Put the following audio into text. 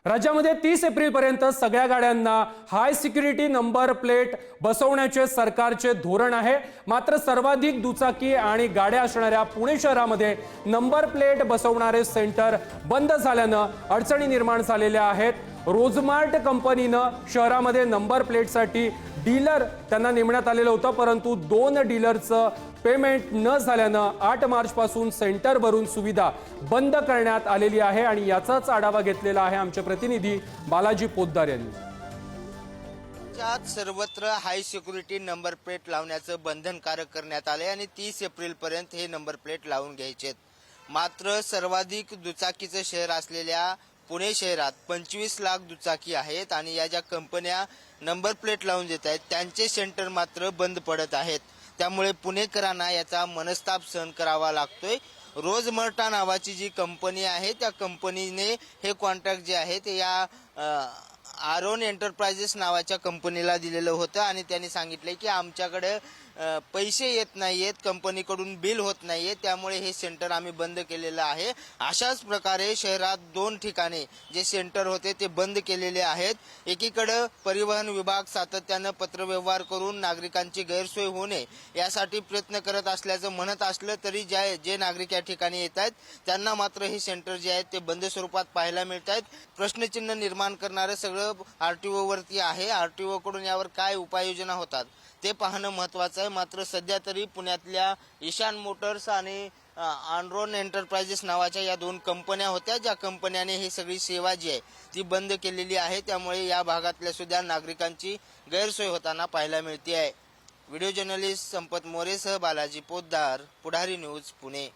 राज्यामध्ये 30 एप्रिलपर्यंत सगळ्या गाड्यांना हाय सिक्युरिटी नंबर प्लेट बसवण्याचे सरकारचे धोरण आहे। मात्र सर्वाधिक दुचाकी आणि गाड्या असणाऱ्या पुणे शहरामध्ये नंबर प्लेट बसवणारे सेंटर बंद झाल्यानं अडचणी निर्माण झालेल्या आहेत। रोजमार्ट कंपनीनं शहरामध्ये नंबर प्लेटसाठी डीलर त्यांना नेमण्यात आलेलं होतं, परंतु 2 डीलरचं पेमेंट न झाल्यानं 8 मार्च पासून सेंटरवरून सुविधा बंद करण्यात आलेली आहे आणि याचाच आढावा घेतलेला आहे आमचे प्रतिनिधी बालाजी पोद्दार यांनी। राज्यात सर्वत्र हाय सिक्युरिटी नंबर प्लेट लावण्याचं बंधनकारक करण्यात आले आणि 30 एप्रिल पर्यंत हे नंबर प्लेट लावून घ्यायचे। मात्र सर्वाधिक दुचाकीचं शहर असलेल्या पुणे शहरात 25 लाख दुचाकी आहेत आणि या ज्या कंपन्या नंबर प्लेट लावून देत आहेत त्यांचे सेंटर मात्र बंद पडत आहेत। त्यामुळे पुणेकरांना याचा मनस्ताप सहन करावा लागतोय। रोजमर्टा नावाची जी कंपनी आहे त्या कंपनीने हे कॉन्ट्रॅक्ट जे आहे ते या आरोन एंटरप्राइजेस नावाच्या कंपनीला दिलेलं होतं आणि त्यांनी सांगितले की आमच्याकडे पैसे येत नाहीयेत, कंपनीकडून बिल होत नाहीये, त्यामुळे हे सेंटर आम्ही बंद केलेलं आहे। अशाच प्रकारे शहरात 2 ठिकाणी जे सेंटर होते ते बंद केलेले आहेत। एकीकडे परिवहन विभाग सातत्यानं पत्रव्यवहार करून नागरिकांची गैरसोय होऊ नये यासाठी प्रयत्न करत असल्याचं म्हणत असलं तरी जे नागरिक या ठिकाणी येत आहेत त्यांना मात्र हे सेंटर जे आहेत ते बंद स्वरूपात पाहायला मिळत आहेत। प्रश्नचिन्ह निर्माण करणारं सगळं आरटीओ वरती आहे। आरटीओ कडून यावर काय उपाययोजना होतात ते पाहणं महत्त्वाचं आहे। मात्र सध्या तरी पुण्यातल्या ईशान मोटर्स आणि आरोन एंटरप्राइजेस नावाच्या या 2 कंपन्या होत्या, ज्या कंपन्याने ही सगळी सेवा जी आहे ती बंद केलेली आहे। त्यामुळे या भागातल्या सुद्धा नागरिकांची गैरसोय होताना पाहायला मिळते आहे। व्हिडिओ जर्नलिस्ट संपत मोरेसह बालाजी पोद्दार, पुढारी न्यूज, पुणे।